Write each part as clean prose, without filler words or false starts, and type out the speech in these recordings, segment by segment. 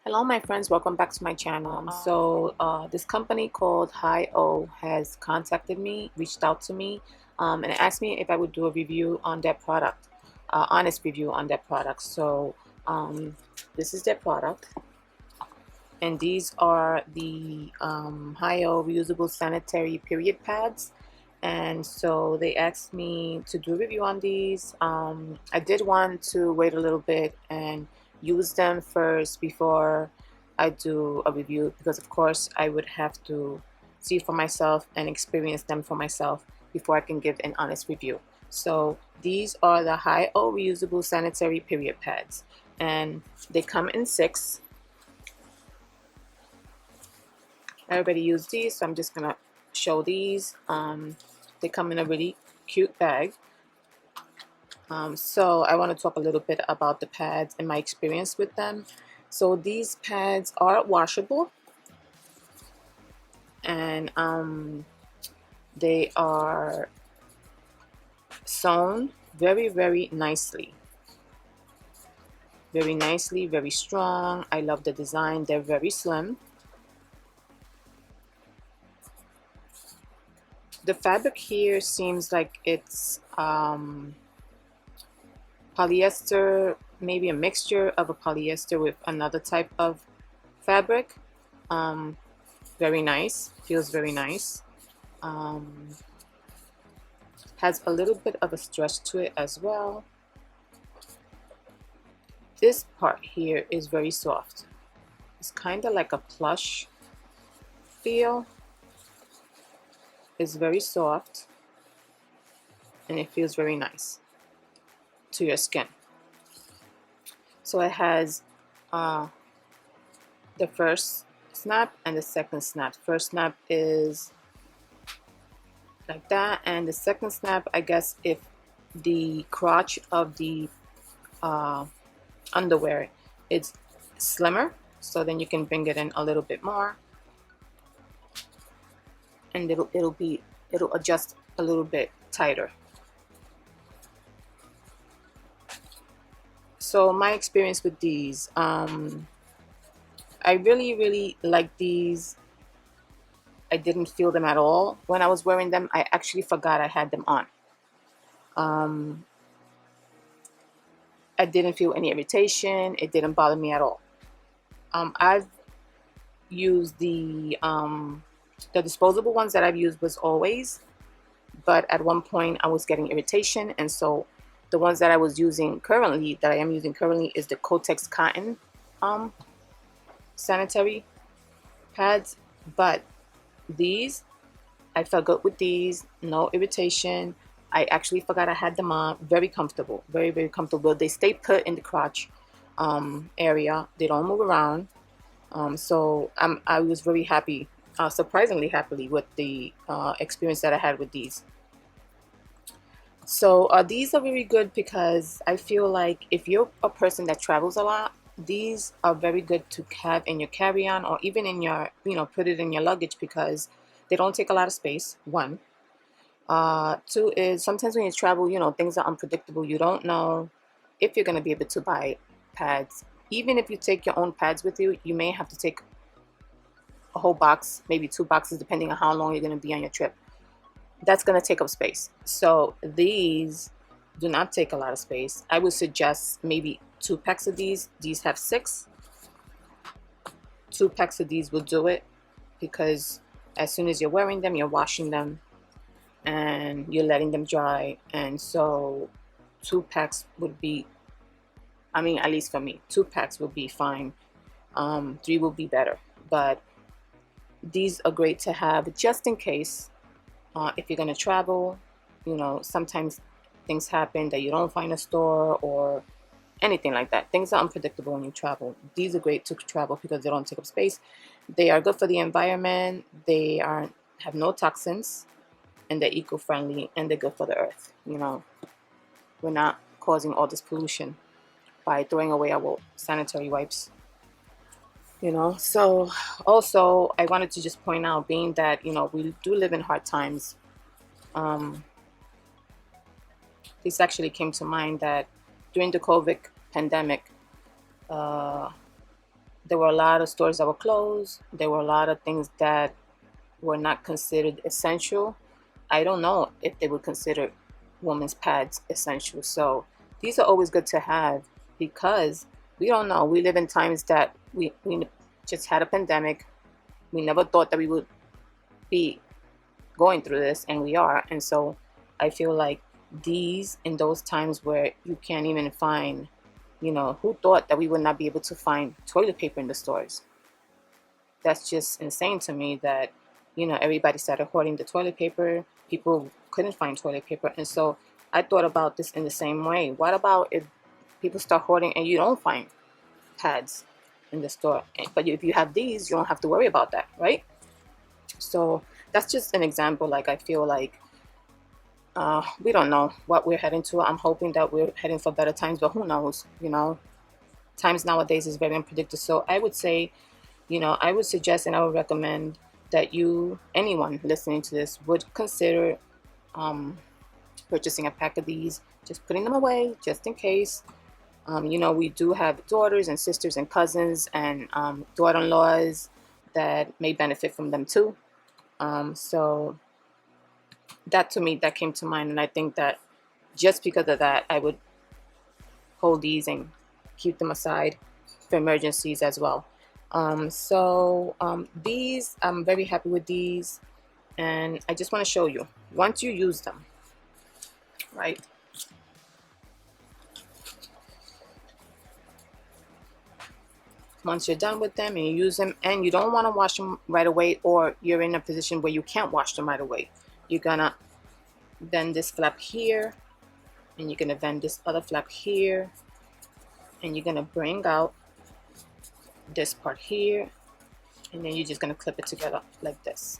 Hello my friends, welcome back to my channel. This company called HighOh has contacted me, reached out to me, and asked me if I would do a review on their product, honest review on their product. This is their product, and these are the HighOh Reusable Sanitary Period Pads. And so they asked me to do a review on these. I did want to wait a little bit and use them first before I do a review, because of course I would have to see for myself and experience them for myself before I can give an honest review. So these are the HighOh Reusable Sanitary Period Pads, and they come in 6. I already used these, so I'm just gonna show these. They come in a really cute bag. So I want to talk a little bit about the pads and my experience with them. So these pads are washable, and they are sewn very nicely. Very nicely, very strong. I love the design. They're very slim. The fabric here seems like it's polyester, maybe a mixture of a polyester with another type of fabric. Very nice, feels very nice. Has a little bit of a stretch to it as well. This part here is very soft. It's kind of like a plush feel. It's very soft and it feels very nice to your skin. So it has the first snap and the second snap. First snap is like that, and the second snap, I guess, if the crotch of the underwear is slimmer, so then you can bring it in a little bit more, and it'll adjust a little bit tighter. So my experience with these, I really like these. I didn't feel them at all when I was wearing them. I actually forgot I had them on. I didn't feel any irritation. It didn't bother me at all. I've used the disposable ones that I've used was always, but at one point I was getting irritation, and so the ones that I was using currently, that I am using currently, is the Kotex cotton sanitary pads. But these, I felt good with these, no irritation. I actually forgot I had them on. Very comfortable, very comfortable. They stay put in the crotch area. They don't move around. So I was very happy, surprisingly happily, with the experience that I had with these. So these are very good because I feel like if you're a person that travels a lot, these are very good to have in your carry-on, or even in your, put it in your luggage, because they don't take a lot of space, one. Two is, sometimes when you travel, things are unpredictable. You don't know if you're going to be able to buy pads. Even if you take your own pads with you, you may have to take a whole box, maybe 2 boxes, depending on how long you're going to be on your trip. That's going to take up space. So these do not take a lot of space. I would suggest maybe 2 packs of these. These have 6. 2 packs of these will do it, because as soon as you're wearing them, you're washing them and you're letting them dry. And so 2 packs would be, I mean, at least for me, 2 packs would be fine. 3 will be better. But these are great to have just in case. If you're going to travel, sometimes things happen that you don't find a store or anything like that. Things are unpredictable when you travel. These are great to travel because they don't take up space. They are good for the environment. They have no toxins, and they're eco-friendly, and they're good for the earth. We're not causing all this pollution by throwing away our sanitary wipes. So also I wanted to just point out, being that we do live in hard times, this actually came to mind that during the COVID pandemic, the there were a lot of stores that were closed. There were a lot of things that were not considered essential. I don't know if they would consider women's pads essential. So these are always good to have because we don't know. We live in times that we just had a pandemic. We never thought that we would be going through this, and we are. And so I feel like these, in those times where you can't even find, who thought that we would not be able to find toilet paper in the stores? That's just insane to me that, everybody started hoarding the toilet paper. People couldn't find toilet paper. And so I thought about this in the same way. What about if people start hoarding and you don't find pads in the store? But if you have these, you don't have to worry about that, right? So that's just an example. Like, I feel like we don't know what we're heading to. I'm hoping that we're heading for better times, but who knows? Times nowadays is very unpredictable. So I would say, I would suggest and I would recommend that anyone listening to this would consider purchasing a pack of these, just putting them away just in case. We do have daughters and sisters and cousins and daughter-in-laws that may benefit from them too. So that, to me, that came to mind, and I think that just because of that, I would hold these and keep them aside for emergencies as well. These, I'm very happy with these, and I just want to show you, once you use them, right? Once you're done with them and you use them and you don't want to wash them right away, or you're in a position where you can't wash them right away, you're gonna bend this flap here, and you're gonna bend this other flap here, and you're gonna bring out this part here, and then you're just gonna clip it together like this.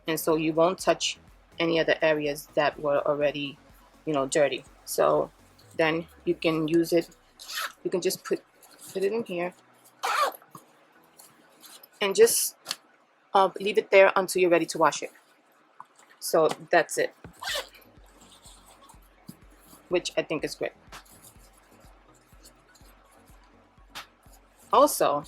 And so you won't touch any of the areas that were already, dirty. So then you can use it. You can just put it in here and just leave it there until you're ready to wash it. So that's it, which I think is great. Also,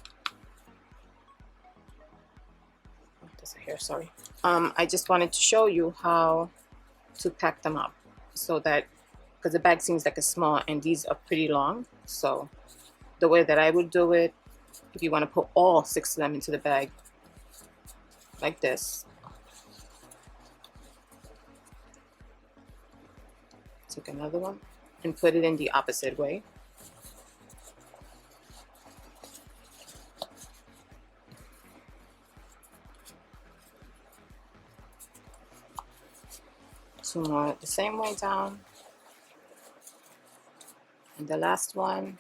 there's a hair, sorry. I just wanted to show you how to pack them up, so that, because the bag seems like it's small and these are pretty long. So the way that I would do it, if you want to put all 6 of them into the bag, like this. Take another one and put it in the opposite way. Two more the same way down. And the last one,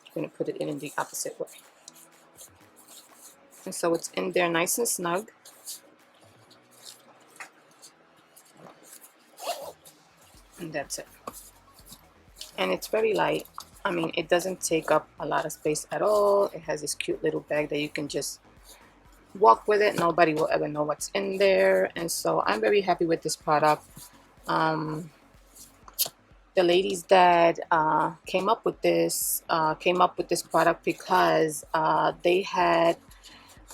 I'm going to put it in the opposite way. And so it's in there nice and snug. And that's it. And it's very light. I mean, it doesn't take up a lot of space at all. It has this cute little bag that you can just walk with it. Nobody will ever know what's in there. And so I'm very happy with this product. The ladies that came up with this product because they had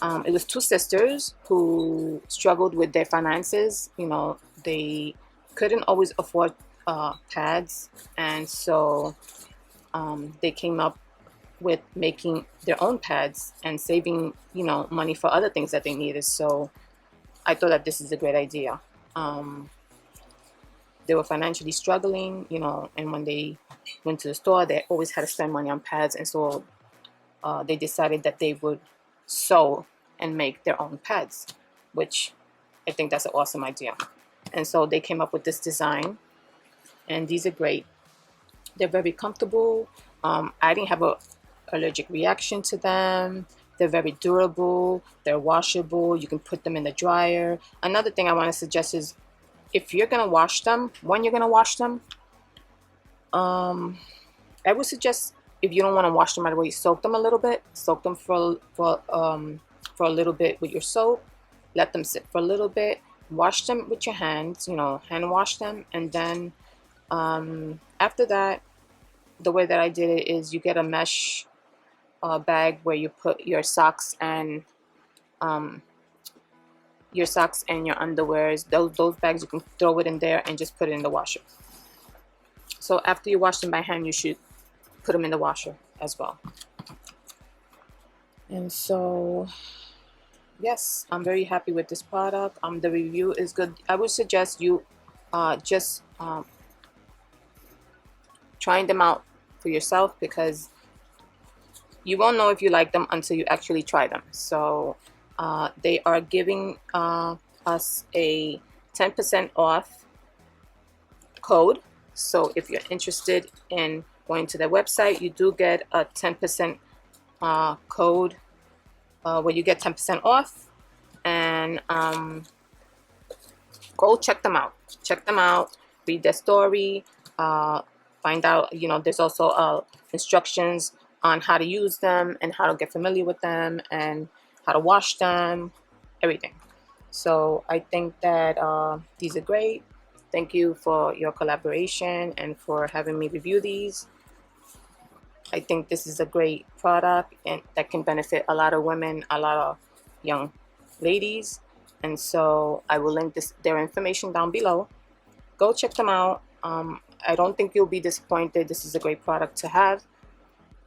it was 2 sisters who struggled with their finances. They couldn't always afford pads, and so they came up with making their own pads and saving money for other things that they needed. So I thought that this is a great idea. They were financially struggling, and when they went to the store, they always had to spend money on pads, and so they decided that they would sew and make their own pads, which I think that's an awesome idea. And so they came up with this design, and these are great. They're very comfortable. I didn't have an allergic reaction to them. They're very durable. They're washable. You can put them in the dryer. Another thing I want to suggest is, if you're going to wash them, when you're going to wash them, I would suggest, if you don't want to wash them right away, soak them a little bit. Soak them for a little bit with your soap. Let them sit for a little bit. Wash them with your hands, hand wash them. And then after that, the way that I did it is, you get a mesh bag where you put your socks and your underwears. Those bags, you can throw it in there and just put it in the washer. So after you wash them by hand, you should put them in the washer as well. And so yes, I'm very happy with this product. The review is good. I would suggest you just trying them out for yourself, because you won't know if you like them until you actually try them. So they are giving us a 10% off code. So if you're interested in going to their website, you do get a 10% code where you get 10% off. And go check them out. Check them out. Read their story. Find out, you know, there's also instructions on how to use them and how to get familiar with them and how to wash them, everything. So I think that these are great. Thank you for your collaboration and for having me review these. I think this is a great product and that can benefit a lot of women, a lot of young ladies. And so I will link their information down below. Go check them out. I don't think you'll be disappointed. This is a great product to have.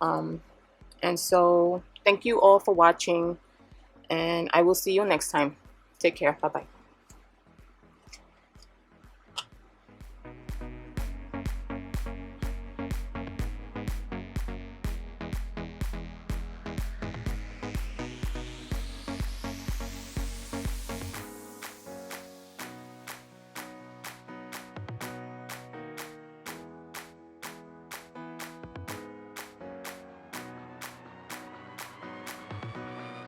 And so thank you all for watching, and I will see you next time. Take care. Bye-bye.